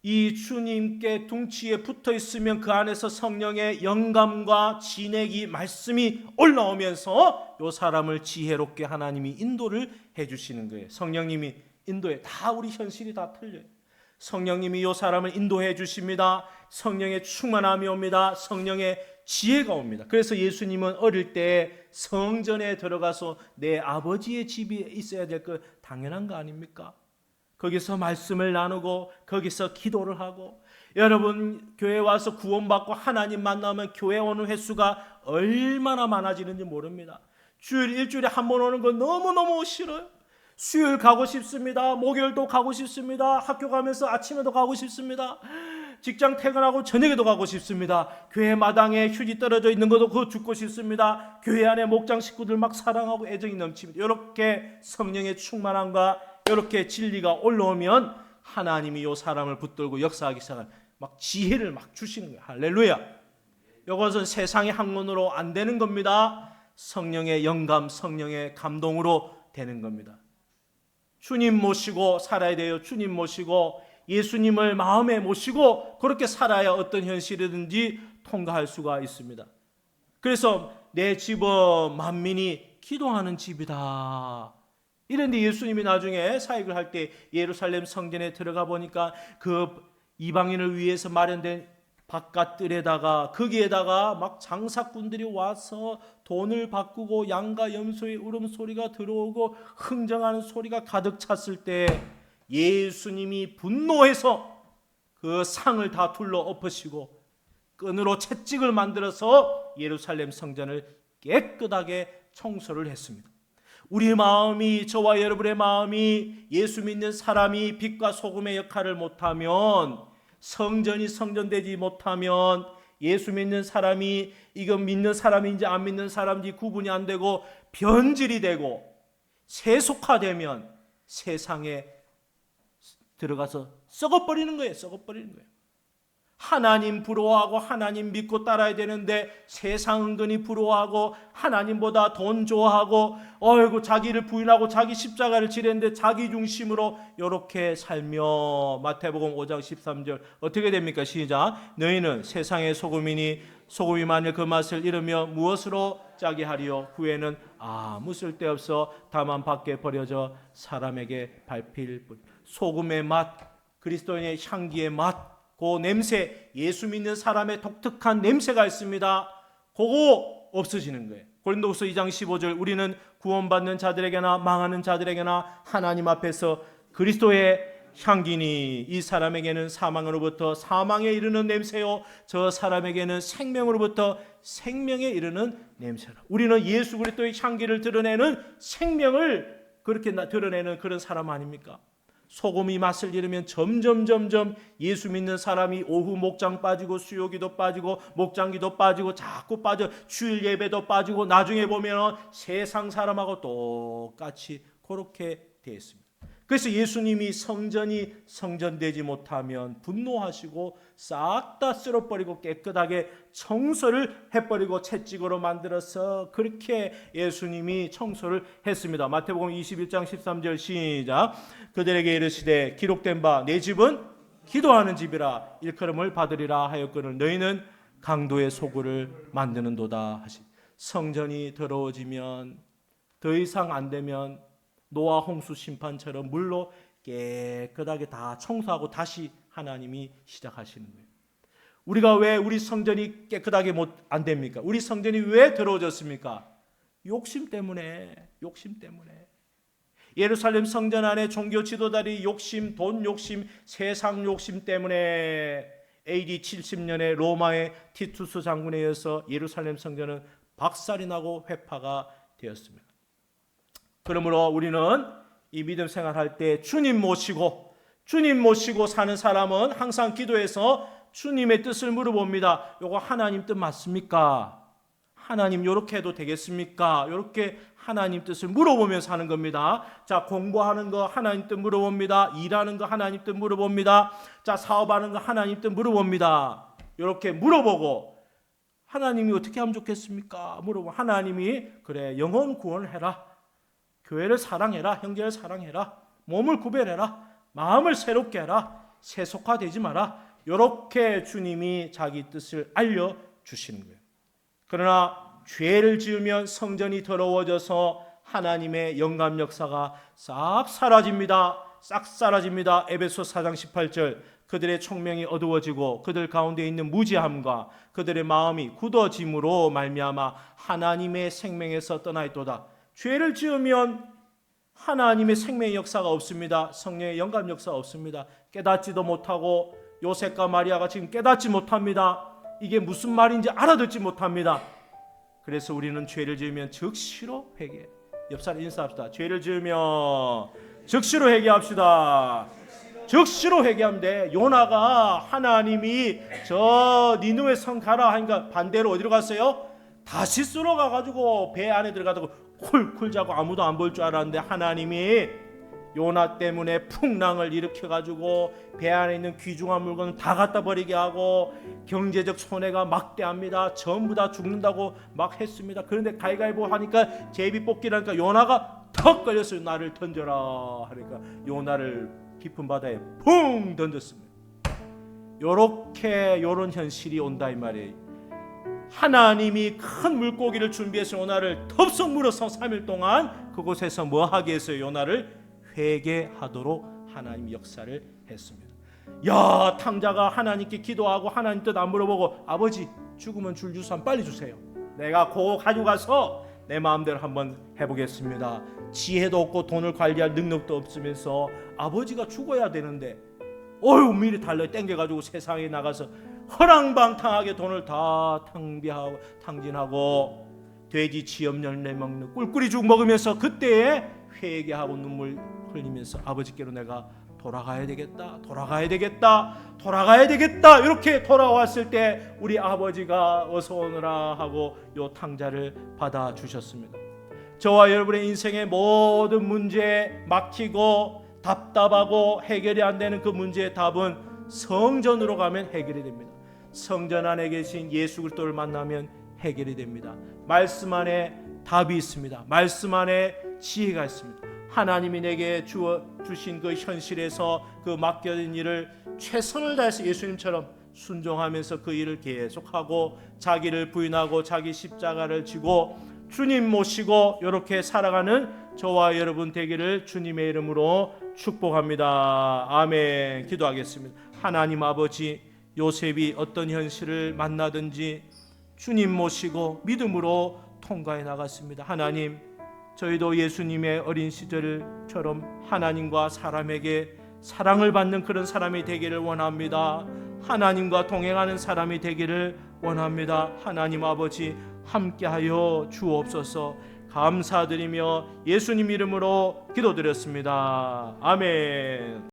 이 주님께 둥치에 붙어 있으면 그 안에서 성령의 영감과 진액이 말씀이 올라오면서 이 사람을 지혜롭게 하나님이 인도를 해주시는 거예요. 성령님이 인도해. 다 우리 현실이 다 틀려요. 성령님이 이 사람을 인도해 주십니다. 성령의 충만함이 옵니다. 성령의 지혜가 옵니다. 그래서 예수님은 어릴 때 성전에 들어가서 내 아버지의 집에 있어야 될 거 당연한 거 아닙니까? 거기서 말씀을 나누고 거기서 기도를 하고, 여러분 교회 와서 구원받고 하나님 만나면 교회 오는 횟수가 얼마나 많아지는지 모릅니다. 일주일에 한 번 오는 거 너무너무 싫어요. 수요일 가고 싶습니다. 목요일도 가고 싶습니다. 학교 가면서 아침에도 가고 싶습니다. 직장 퇴근하고 저녁에도 가고 싶습니다. 교회 마당에 휴지 떨어져 있는 것도 그거 죽고 싶습니다. 교회 안에 목장 식구들 막 사랑하고 애정이 넘칩니다. 이렇게 성령의 충만함과 이렇게 진리가 올라오면 하나님이 이 사람을 붙들고 역사하기 시작한 막 지혜를 막 주시는 거예요. 할렐루야. 이것은 세상의 학문으로 안 되는 겁니다. 성령의 영감, 성령의 감동으로 되는 겁니다. 주님 모시고 살아야 돼요. 주님 모시고 예수님을 마음에 모시고 그렇게 살아야 어떤 현실이든지 통과할 수가 있습니다. 그래서 내 집은 만민이 기도하는 집이다. 이런데 예수님이 나중에 사역을 할 때 예루살렘 성전에 들어가 보니까 그 이방인을 위해서 마련된 바깥 뜰에다가 거기에다가 막 장사꾼들이 와서 돈을 바꾸고 양과 염소의 울음소리가 들어오고 흥정하는 소리가 가득 찼을 때 예수님이 분노해서 그 상을 다 둘러 엎으시고 끈으로 채찍을 만들어서 예루살렘 성전을 깨끗하게 청소를 했습니다. 우리 마음이, 저와 여러분의 마음이 예수 믿는 사람이 빛과 소금의 역할을 못하면, 성전이 성전되지 못하면, 예수 믿는 사람이 이건 믿는 사람인지 안 믿는 사람인지 구분이 안 되고 변질이 되고 세속화되면 세상에 들어가서 썩어버리는 거예요. 썩어버리는 거예요. 하나님 부러워하고 하나님 믿고 따라야 되는데 세상 은근히 부러워하고 하나님보다 돈 좋아하고 자기를 부인하고 자기 십자가를 지렸는데 자기 중심으로 이렇게 살며, 마태복음 5장 13절 어떻게 됩니까? 시작. 너희는 세상의 소금이니 소금이 만일 그 맛을 잃으며 무엇으로 짜게 하리요? 후에는 아무 쓸데없어 다만 밖에 버려져 사람에게 밟힐 뿐. 소금의 맛, 그리스도인의 향기의 맛, 그 냄새, 예수 믿는 사람의 독특한 냄새가 있습니다. 그거 없어지는 거예요. 고린도후서 2장 15절 우리는 구원받는 자들에게나 망하는 자들에게나 하나님 앞에서 그리스도의 향기니 이 사람에게는 사망으로부터 사망에 이르는 냄새요 저 사람에게는 생명으로부터 생명에 이르는 냄새라. 우리는 예수 그리스도의 향기를 드러내는, 생명을 그렇게 드러내는 그런 사람 아닙니까? 소금이 맛을 잃으면 점점 예수 믿는 사람이 오후 목장 빠지고 수요기도 빠지고 목장기도 빠지고 자꾸 빠져, 주일 예배도 빠지고 나중에 보면 세상 사람하고 똑같이 그렇게 되어 있습니다. 그래서 예수님이 성전이 성전되지 못하면 분노하시고 싹 다 쓸어버리고 깨끗하게 청소를 해버리고 채찍으로 만들어서 그렇게 예수님이 청소를 했습니다. 마태복음 21장 13절 시작. 그들에게 이르시되 기록된 바 내 집은 기도하는 집이라 일컬음을 받으리라 하였거늘 너희는 강도의 소굴을 만드는도다 하시. 성전이 더러워지면, 더 이상 안 되면 노아 홍수 심판처럼 물로 깨끗하게 다 청소하고 다시 하나님이 시작하시는 거예요. 우리가 왜 우리 성전이 깨끗하게 안 됩니까? 우리 성전이 왜 더러워졌습니까? 욕심 때문에. 예루살렘 성전 안에 종교 지도자들이 욕심, 돈 욕심, 세상 욕심 때문에 AD 70년에 로마의 티투스 장군에 의해서 예루살렘 성전은 박살이 나고 회파가 되었습니다. 그러므로 우리는 이 믿음 생활할 때 주님 모시고 사는 사람은 항상 기도해서 주님의 뜻을 물어봅니다. 요거 하나님 뜻 맞습니까? 하나님 요렇게 해도 되겠습니까? 요렇게 하나님 뜻을 물어보면서 하는 겁니다. 자, 공부하는 거 하나님 뜻 물어봅니다. 일하는 거 하나님 뜻 물어봅니다. 자, 사업하는 거 하나님 뜻 물어봅니다. 요렇게 물어보고 하나님이 어떻게 하면 좋겠습니까? 물어보고 하나님이 그래 영혼 구원을 해라. 교회를 사랑해라. 형제를 사랑해라. 몸을 구별해라. 마음을 새롭게 해라. 세속화되지 마라. 이렇게 주님이 자기 뜻을 알려주시는 거예요. 그러나 죄를 지으면 성전이 더러워져서 하나님의 영감 역사가 싹 사라집니다. 에베소 4장 18절 그들의 총명이 어두워지고 그들 가운데 있는 무지함과 그들의 마음이 굳어짐으로 말미암아 하나님의 생명에서 떠나 있도다. 죄를 지으면 하나님의 생명의 역사가 없습니다. 성령의 영감 역사가 없습니다. 깨닫지도 못하고 요셉과 마리아가 지금 깨닫지 못합니다. 이게 무슨 말인지 알아듣지 못합니다. 그래서 우리는 죄를 지으면 즉시로 회개. 옆 사람 인사합시다. 죄를 지으면 즉시로 회개합시다. 즉시로 회개하면 돼. 요나가 하나님이 저 니느웨 성 가라 하니까 반대로 어디로 갔어요? 다시스로 가가지고 배 안에 들어가다가 쿨쿨 자고 아무도 안 볼 줄 알았는데 하나님이 요나 때문에 풍랑을 일으켜가지고 배 안에 있는 귀중한 물건을 다 갖다 버리게 하고 경제적 손해가 막대합니다. 전부 다 죽는다고 막 했습니다. 그런데 가위가위보 하니까 제비뽑기라니까 요나가 턱 걸렸어요. 나를 던져라 하니까 요나를 깊은 바다에 붕 던졌습니다. 요런 현실이 온다 이 말이에요. 하나님이 큰 물고기를 준비해서 요나를 덥석 물어서 3일 동안 그곳에서 뭐 하게 했어요? 요나를 회개하도록 하나님 역사를 했습니다. 야, 탕자가 하나님께 기도하고 하나님 뜻 안 물어보고 아버지 죽으면 줄 주산 빨리 주세요. 내가 그거 가지고 가서 내 마음대로 한번 해보겠습니다. 지혜도 없고 돈을 관리할 능력도 없으면서 아버지가 죽어야 되는데 어휴 미리 달러 땡겨가지고 세상에 나가서 허랑방탕하게 돈을 다 탕진하고 돼지 지엄 열매 먹는 꿀꿀이 죽 먹으면서 그때에 회개하고 눈물 흘리면서 아버지께로 내가 돌아가야 되겠다 이렇게 돌아왔을 때 우리 아버지가 어서 오너라 하고 요 탕자를 받아주셨습니다. 저와 여러분의 인생의 모든 문제에 막히고 답답하고 해결이 안 되는 그 문제의 답은 성전으로 가면 해결이 됩니다. 성전 안에 계신 예수 그리스도를 만나면 해결이 됩니다. 말씀 안에 답이 있습니다. 말씀 안에 지혜가 있습니다. 하나님이 내게 주신 그 현실에서 그 맡겨진 일을 최선을 다해서 예수님처럼 순종하면서 그 일을 계속하고 자기를 부인하고 자기 십자가를 지고 주님 모시고 이렇게 살아가는 저와 여러분 되기를 주님의 이름으로 축복합니다. 아멘. 기도하겠습니다. 하나님 아버지, 요셉이 어떤 현실을 만나든지 주님 모시고 믿음으로 통과해 나갔습니다. 하나님, 저희도 예수님의 어린 시절처럼 하나님과 사람에게 사랑을 받는 그런 사람이 되기를 원합니다. 하나님과 동행하는 사람이 되기를 원합니다. 하나님 아버지, 함께하여 주옵소서. 감사드리며 예수님 이름으로 기도드렸습니다. 아멘.